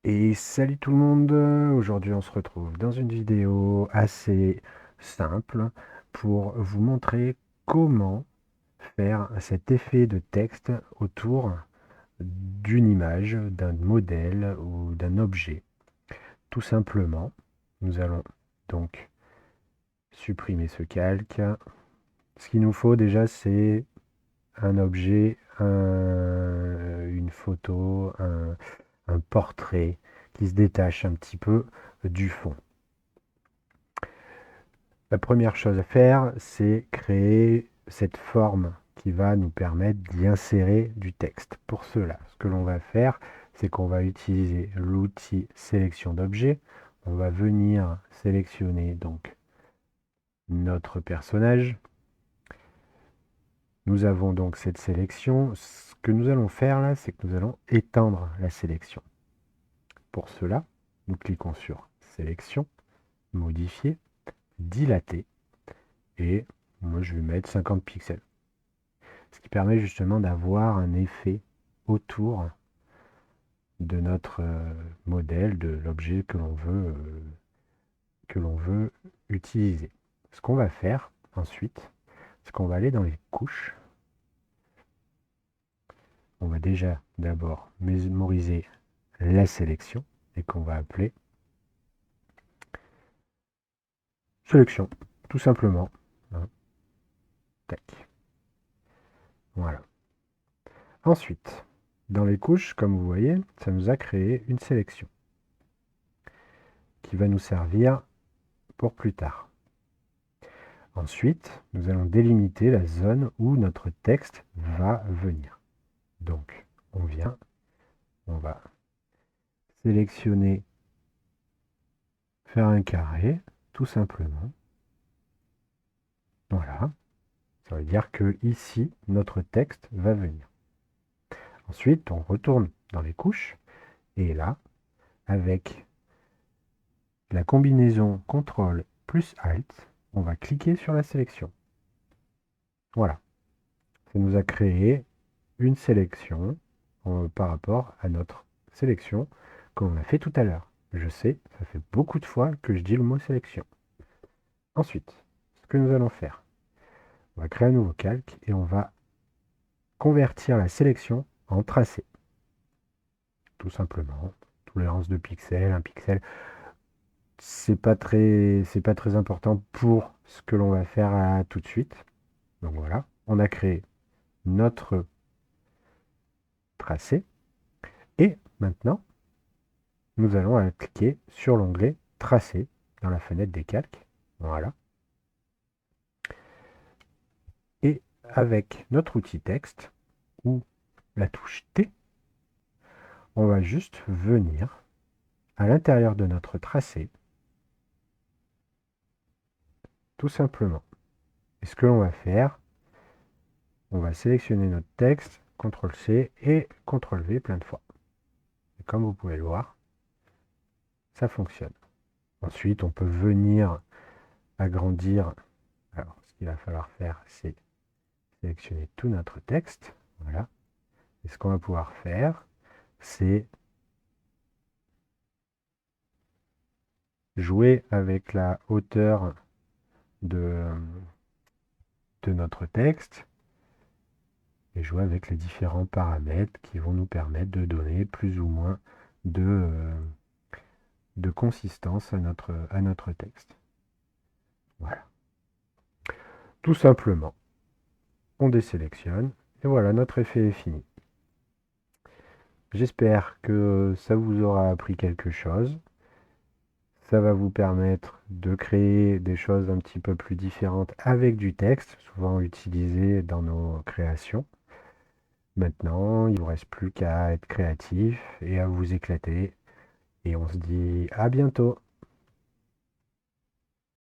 Et salut tout le monde, aujourd'hui on se retrouve dans une vidéo assez simple pour vous montrer comment faire cet effet de texte autour d'une image, d'un modèle ou d'un objet. Tout simplement, nous allons donc supprimer ce calque. Ce qu'il nous faut déjà, c'est un objet, une photo, un portrait qui se détache un petit peu du fond. La première chose à faire, c'est créer cette forme qui va nous permettre d'y insérer du texte. Pour cela, ce que l'on va faire, c'est qu'on va utiliser l'outil sélection d'objets. On va venir sélectionner donc notre personnage. Nous avons donc cette sélection. Ce que nous allons faire là, c'est que nous allons étendre la sélection. Pour cela, nous cliquons sur sélection, modifier, dilater et moi je vais mettre 50 pixels. Ce qui permet justement d'avoir un effet autour de notre modèle, de l'objet que l'on veut utiliser. Ce qu'on va faire ensuite, c'est qu'on va aller dans les couches. On va déjà d'abord mémoriser la sélection et qu'on va appeler sélection, tout simplement. Hein. Tac. Voilà. Ensuite, dans les couches, comme vous voyez, ça nous a créé une sélection qui va nous servir pour plus tard. Ensuite, nous allons délimiter la zone où notre texte va venir. Donc, on va sélectionner, faire un carré, tout simplement. Voilà. Ça veut dire que ici, notre texte va venir. Ensuite, on retourne dans les couches. Et là, avec la combinaison CTRL plus ALT, on va cliquer sur la sélection. Voilà. Ça nous a créé une sélection par rapport à notre sélection qu'on a fait tout à l'heure. Je sais, ça fait beaucoup de fois que je dis le mot sélection. Ensuite, ce que nous allons faire, on va créer un nouveau calque et on va convertir la sélection en tracé. Tout simplement, tolérance de pixels, un pixel. C'est pas très important pour ce que l'on va faire là, tout de suite. Donc voilà, on a créé notre tracé. Et maintenant, nous allons cliquer sur l'onglet Tracer dans la fenêtre des calques. Voilà. Et avec notre outil texte ou la touche T, on va juste venir à l'intérieur de notre tracé, tout simplement. Et ce que l'on va faire, on va sélectionner notre texte, CTRL-C et CTRL-V plein de fois. Et comme vous pouvez le voir, ça fonctionne. Ensuite, on peut venir agrandir. Alors, ce qu'il va falloir faire, c'est sélectionner tout notre texte. Voilà. Et ce qu'on va pouvoir faire, c'est jouer avec la hauteur de, de notre texte et jouer avec les différents paramètres qui vont nous permettre de donner plus ou moins de consistance à notre texte. Voilà. Tout simplement, on désélectionne et voilà, notre effet est fini. J'espère que ça vous aura appris quelque chose. Ça va vous permettre de créer des choses un petit peu plus différentes avec du texte, souvent utilisé dans nos créations. Maintenant, il ne vous reste plus qu'à être créatif et à vous éclater. Et on se dit à bientôt.